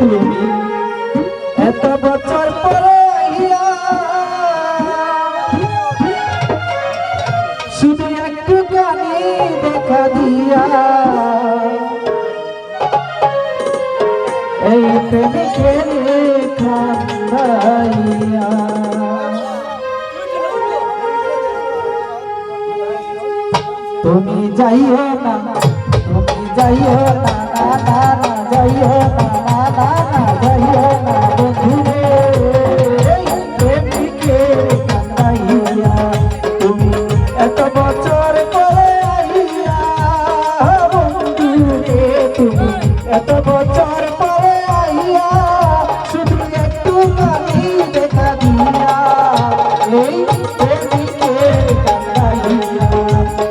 তুমি এত বছর পরে আইয়া শুধু একটু গানি দেখা দিয়া এই প্রেমিকের কান্দাইয়া তুমি যাইও না, তুমি যাইও না, না না না যাইও না, না না না যাইও না বন্ধুরে প্রেমিকের কান্দাইয়া তুমি এত বছর পরে আইয়া বন্ধুরে তুমি এত বছর পরে আইয়া শুধু একটু গানি দেখা দিয়া এই প্রেমিকের কান্দাইয়া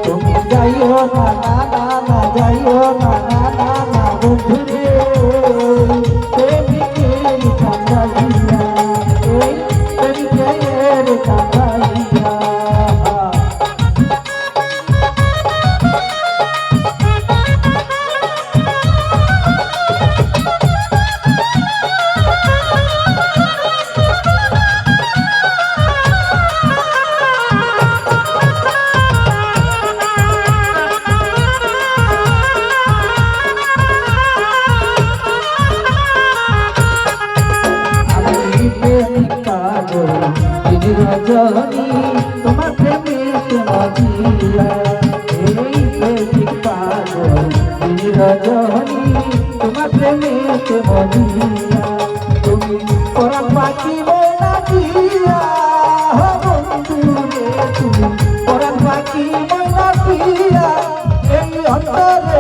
তুমি যাইও না, না না না যাইও না, না না না বন্ধুরে প্রেমিকের কান্দাইয়া এই প্রেমিকের কান্দাইয়া রজনী তোমার প্রেমেতে মজিয়া এই প্রেমিক পাগল রজনী তোমার প্রেমেতে মজিয়া তুমি পরাণ পাখি ময়না দিয়া বন্ধুরে তুমি পরাণ পাখি ময়না দিয়া এই অন্তরে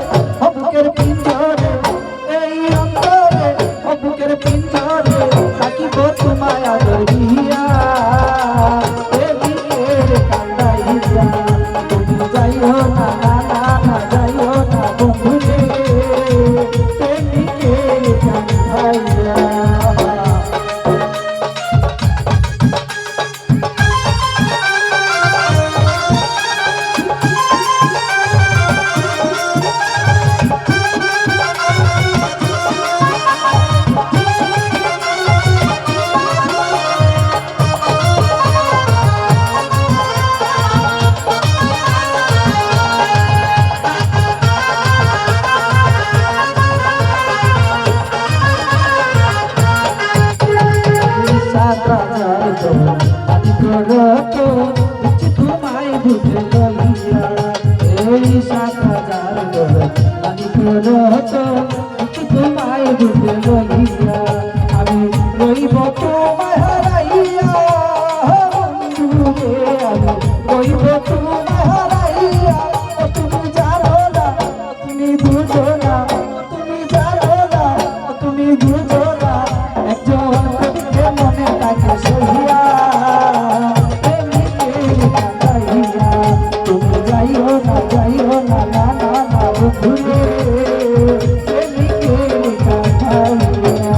বুকের পিঞ্জরে এই অন্তরে বুকের পিঞ্জরে থাকিব তোমায় আদর দিয়া তোমায় বুঝে লইয়া এই ৭,০০০ আমি তোমায় বুঝে লইয়া আমি রইব তোমায় হারাইয়া বন্ধুরে আমি রইব তোমায় হারাইয়া তুমি জানো না তুমি বুঝো না তুমি জানো না তুমি বুঝো না একজন কবিকে মনে তাকে সহিয়া তুমি যাইও না যাইও না, না না না বন্ধুরে প্রেমিকের কান্দাইয়া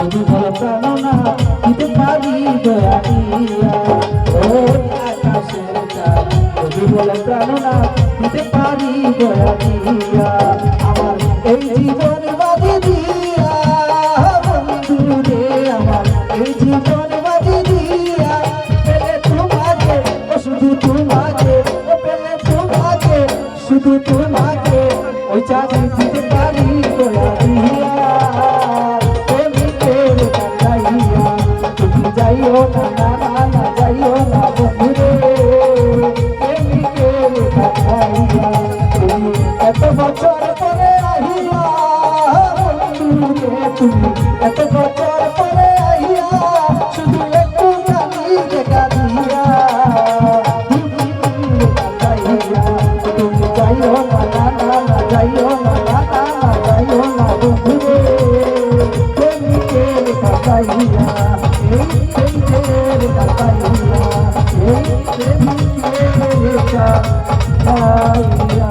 তুমি ভালো প্রাণো না দিতে পারি দয়া দিয়া ওই আকাশের চাঁদ তুমি ভালো প্রাণো না দিতে পারি দয়া দিয়া আমার এই জীবন বাজি দিয়া বন্ধুরে আমার এই জীবন বাজি দিয়া পেলে তোমাকে শুধু তোমাকে পেলে তোমাকে শুধু তোমাকে ওই চাঁদ দিতে পারি দয়া দিয়া যাইও না, না না না যাইও না বন্ধুরে প্রেমিকের কান্দাইয়া তুমি এত বছর পরে আইয়া বন্ধুরে তুমি এত বছর পরে আইয়া শুধু একটু গানি দেখা দিয়া কান্দাইয়া তুমি যাইও না, না না না যাইও না, না না না যাইও না বন্ধুরে প্রেমিকের এই প্রেমের গাইয়া এই প্রেমের গাইয়া